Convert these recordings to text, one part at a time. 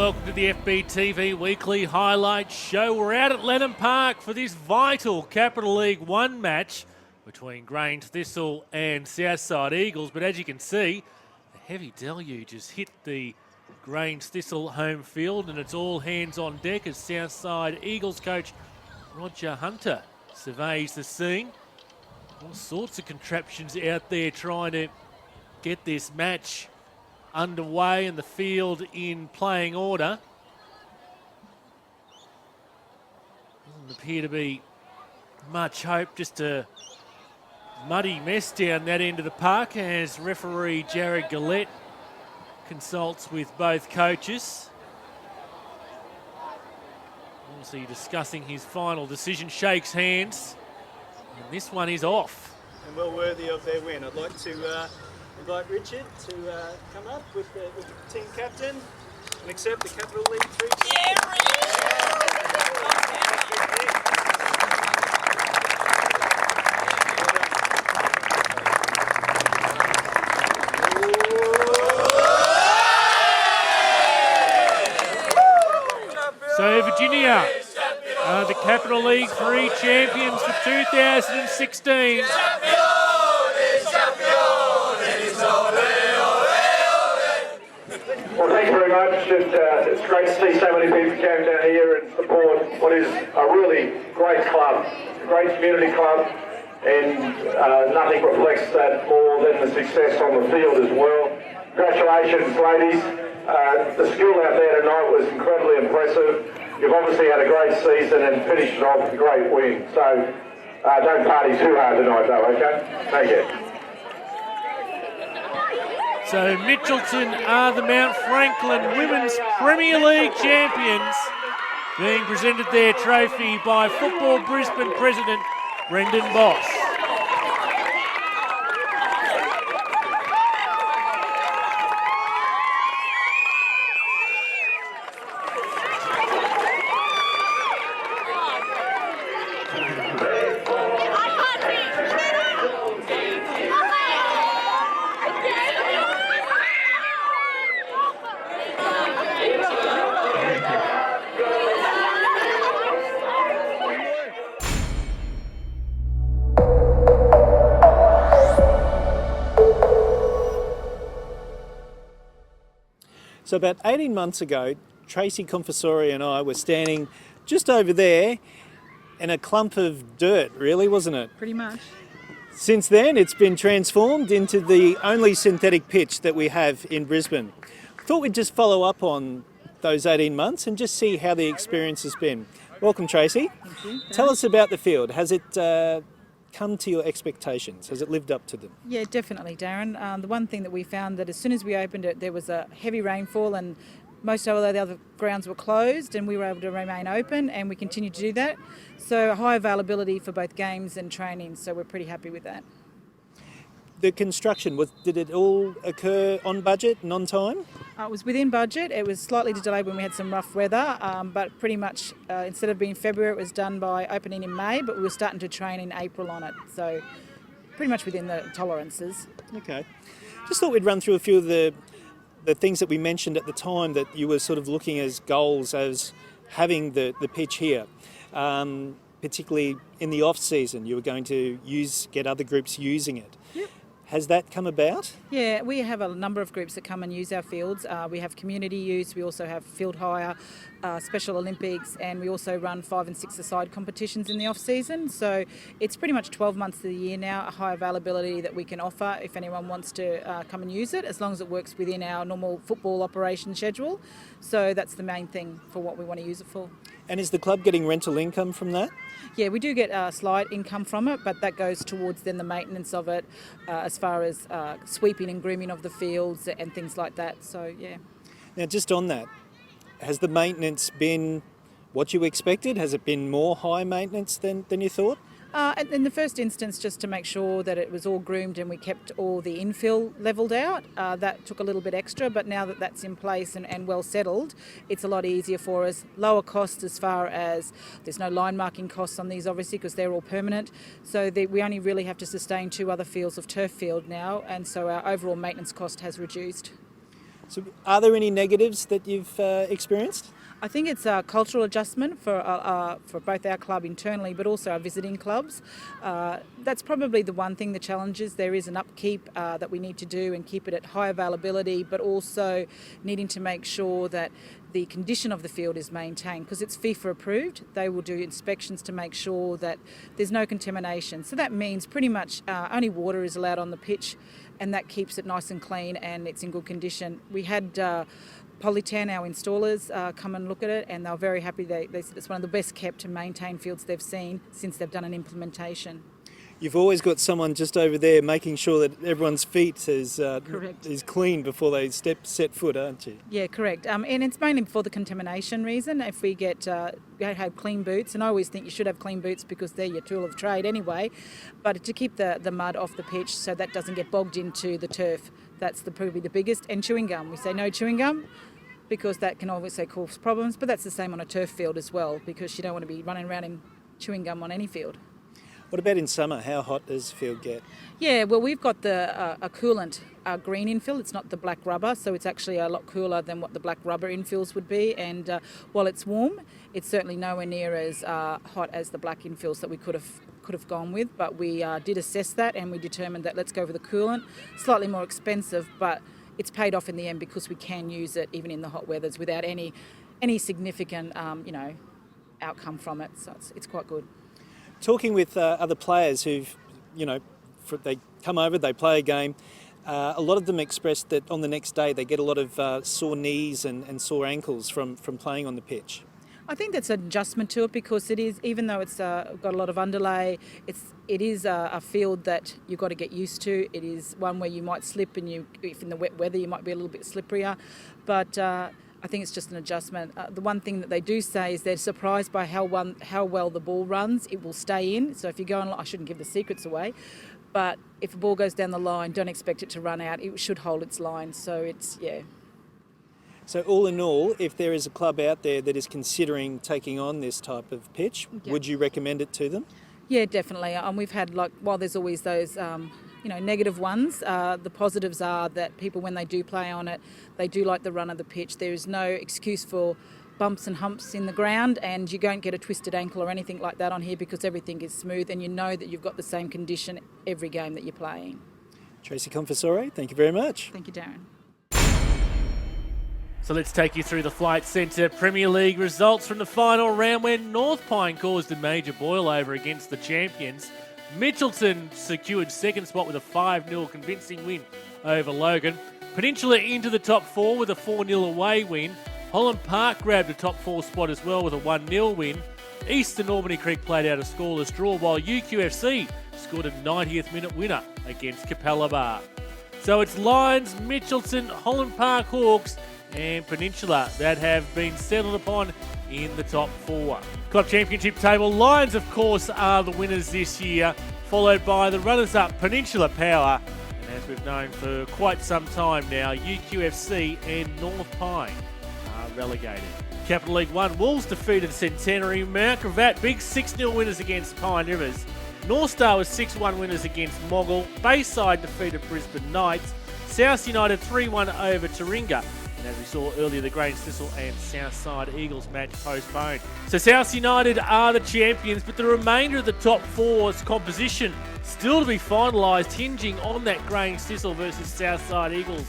welcome to the FBTV Weekly Highlights Show. We're out at Lennon Park for this vital Capital League 1 match between Grange Thistle and Southside Eagles. But as you can see, a heavy deluge has hit the Grange Thistle home field, and it's all hands on deck as Southside Eagles coach Roger Hunter surveys the scene. All sorts of contraptions out there trying to get this match underway and the field in playing order. Doesn't appear to be much hope, just a muddy mess down that end of the park as referee Jared Gillette consults with both coaches. Obviously discussing his final decision, shakes hands, and this one is off. And well worthy of their win. I'd like to invite Richard to come up with the team captain and accept the Capital League 3. So Virginia are the Capital League 3 champions for 2016. Well, thanks very much. It's great to see so many people come down here and support what is a really great club, a great community club, and nothing reflects that more than the success on the field as well. Congratulations, ladies. The skill out there tonight was incredibly impressive. You've obviously had a great season and finished it off with a great win. So don't party too hard tonight, though, okay? Thank you. So Mitchelton are the Mount Franklin Women's Premier League champions, being presented their trophy by Football Brisbane President Brendan Boss. So about 18 months ago, Tracey Confessore and I were standing just over there in a clump of dirt, really, wasn't it? Pretty much. Since then, it's been transformed into the only synthetic pitch that we have in Brisbane. Thought we'd just follow up on those 18 months and just see how the experience has been. Welcome, Tracey. Thank you. Tell us about the field. Has it come to your expectations? Has it lived up to them? Yeah, definitely, Darren. The one thing that we found that as soon as we opened it, there was a heavy rainfall and most of the other grounds were closed, and we were able to remain open, and we continue to do that. So high availability for both games and training, so we're pretty happy with that. The construction, did it all occur on budget and on time? It was within budget. It was slightly delayed when we had some rough weather, but pretty much instead of being February, it was done by opening in May, but we were starting to train in April on it. So pretty much within the tolerances. Okay. Just thought we'd run through a few of the things that we mentioned at the time that you were sort of looking as goals as having the pitch here. Particularly in the off-season, you were going to get other groups using it. Yep. Has that come about? Yeah, we have a number of groups that come and use our fields. We have community use, we also have field hire, Special Olympics, and we also run 5 and 6-a-side competitions in the off-season. So it's pretty much 12 months of the year now, a high availability that we can offer if anyone wants to come and use it, as long as it works within our normal football operation schedule. So that's the main thing for what we want to use it for. And is the club getting rental income from that? Yeah, we do get a slight income from it, but that goes towards then the maintenance of it, as far as sweeping and grooming of the fields and things like that. So, yeah. Now, just on that, has the maintenance been what you expected? Has it been more high maintenance than you thought? In the first instance, just to make sure that it was all groomed and we kept all the infill levelled out, that took a little bit extra, but now that that's in place and well settled, it's a lot easier for us. Lower costs as far as there's no line marking costs on these, obviously, because they're all permanent. So we only really have to sustain 2 other fields of turf field now, and so our overall maintenance cost has reduced. So are there any negatives that you've experienced? I think it's a cultural adjustment for both our club internally, but also our visiting clubs. That's probably the one thing, the challenges. There is an upkeep that we need to do and keep it at high availability, but also needing to make sure that the condition of the field is maintained, because it's FIFA approved. They will do inspections to make sure that there's no contamination. So that means pretty much only water is allowed on the pitch, and that keeps it nice and clean and it's in good condition. We had Polytan, our installers, come and look at it, and they were very happy. They said it's one of the best kept and maintained fields they've seen since they've done an implementation. You've always got someone just over there making sure that everyone's feet is clean before they set foot, aren't you? Yeah, correct. And it's mainly for the contamination reason. If we have clean boots, and I always think you should have clean boots because they're your tool of trade anyway, but to keep the mud off the pitch so that doesn't get bogged into the turf, that's probably the biggest. And chewing gum. We say no chewing gum, because that can obviously cause problems, but that's the same on a turf field as well, because you don't want to be running around in chewing gum on any field. What about in summer? How hot does the field get? Yeah, well, we've got a coolant green infill. It's not the black rubber, so it's actually a lot cooler than what the black rubber infills would be. And while it's warm, it's certainly nowhere near as hot as the black infills that we could have gone with. But we did assess that, and we determined that let's go for the coolant. Slightly more expensive, but it's paid off in the end because we can use it even in the hot weathers without any significant outcome from it. So it's quite good. Talking with other players who've, they come over, they play a game, a lot of them express that on the next day they get a lot of sore knees and sore ankles from playing on the pitch. I think that's an adjustment to it, because it is, even though it's got a lot of underlay, it is a field that you've got to get used to. It is one where you might slip, and if in the wet weather you might be a little bit slipperier, but I think it's just an adjustment. The one thing that they do say is they're surprised by how well the ball runs. It will stay in. So if you go on, I shouldn't give the secrets away, but if a ball goes down the line, don't expect it to run out. It should hold its line. So it's, yeah. So all in all, if there is a club out there that is considering taking on this type of pitch, would you recommend it to them? Yeah, definitely. We've had, while there's always those negative ones, the positives are that people, when they do play on it, they do like the run of the pitch. There is no excuse for bumps and humps in the ground, and you don't get a twisted ankle or anything like that on here, because everything is smooth and you know that you've got the same condition every game that you're playing. Tracey Confessore, thank you very much. Thank you, Darren. So let's take you through the Flight Centre Premier League results from the final round, where North Pine caused a major boil over against the champions. Mitchelton secured second spot with a 5-0 convincing win over Logan. Peninsula into the top four with a 4-0 away win. Holland Park grabbed a top four spot as well with a 1-0 win. Eastern Albany Creek played out a scoreless draw, while UQFC scored a 90th minute winner against Capella Bar. So it's Lions, Mitchelton, Holland Park Hawks and Peninsula that have been settled upon in the top four. Club Championship table, Lions of course are the winners this year, followed by the runners-up Peninsula Power, and as we've known for quite some time now, UQFC and North Pine are relegated. Capital League 1, Wolves defeated Centenary. Mount Gravatt, big 6-0 winners against Pine Rivers. North Star was 6-1 winners against Moggle. Bayside defeated Brisbane Knights. South United 3-1 over Taringa. And as we saw earlier, the Grange Thistle and Southside Eagles match postponed. So South United are the champions, but the remainder of the top four's composition still to be finalised, hinging on that Grange Thistle versus Southside Eagles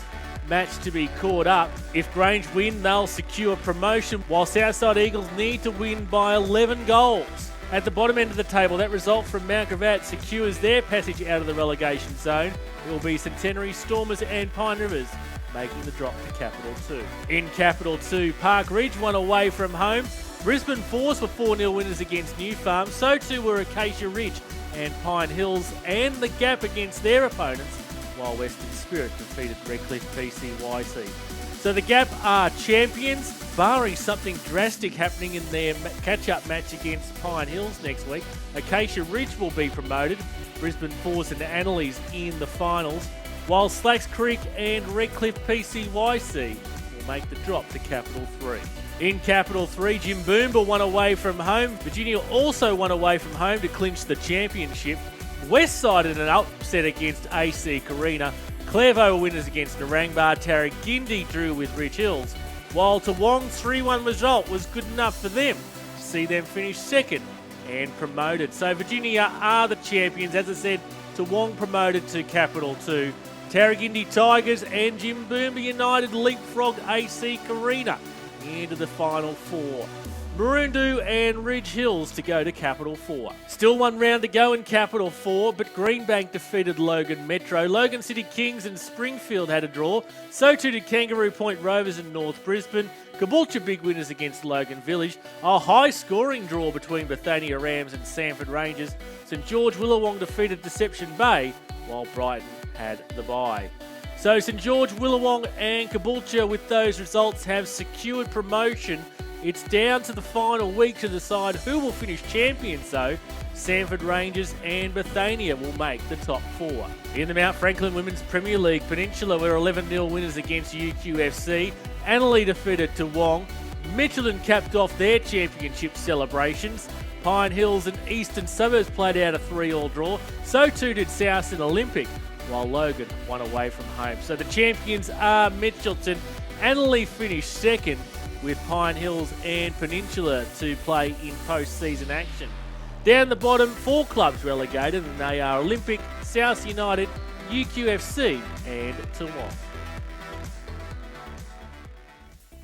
match to be caught up. If Grange win, they'll secure promotion, while Southside Eagles need to win by 11 goals. At the bottom end of the table, that result from Mount Gravatt secures their passage out of the relegation zone. It will be Centenary, Stormers and Pine Rivers making the drop to Capital 2. In Capital 2, Park Ridge won away from home. Brisbane Force were 4-0 winners against New Farm. So too were Acacia Ridge and Pine Hills, and the Gap against their opponents, while Western Spirit defeated Redcliffe PCYC. So the Gap are champions, barring something drastic happening in their catch-up match against Pine Hills next week. Acacia Ridge will be promoted, Brisbane Force and Annalise in the finals, while Slacks Creek and Redcliffe PCYC will make the drop to Capital 3. In Capital 3, Jimboomba won away from home. Virginia also won away from home to clinch the championship. Westside in an upset against AC Carina. Clairvaux winners against Narangba. Tarragindi drew with Rich Hills, while Toowong's 3-1 result was good enough for them to see them finish second and promoted. So Virginia are the champions. As I said, Toowong promoted to Capital 2. Tarragindi Tigers and Jimboomba United leapfrogged AC Carina into the final 4. Maroondah and Ridge Hills to go to Capital 4. Still one round to go in Capital 4, but Greenbank defeated Logan Metro. Logan City Kings and Springfield had a draw. So too did Kangaroo Point Rovers and North Brisbane. Caboolture big winners against Logan Village. A high-scoring draw between Bethania Rams and Sanford Rangers. St George Willawong defeated Deception Bay, while Brighton had the bye. So St George, Willawong and Caboolture with those results have secured promotion. It's down to the final week to decide who will finish champions though. Sanford Rangers and Bethania will make the top 4. In the Mount Franklin Women's Premier League, Peninsula were 11-0 winners against UQFC. Annalee defeated Toowong. Mitchelton capped off their championship celebrations. Pine Hills and Eastern Suburbs played out a 3-3 draw. So too did Southside Olympic, while Logan won away from home. So the champions are Mitchelton. Annalee finished second, with Pine Hills and Peninsula to play in post-season action. Down the bottom, 4 clubs relegated, and they are Olympic, South United, UQFC and Toowong.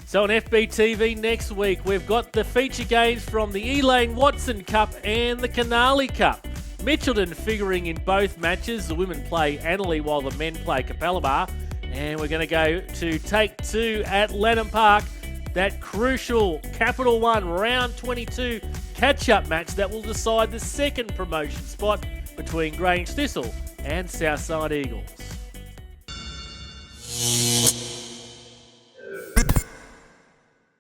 So on FBTV next week, we've got the feature games from the Elaine Watson Cup and the Canali Cup. Mitchelton figuring in both matches. The women play Annalee while the men play Capalaba. And we're going to go to take 2 at Lennon Park. That crucial Capital 1 round 22 catch-up match that will decide the second promotion spot between Grange Thistle and Southside Eagles.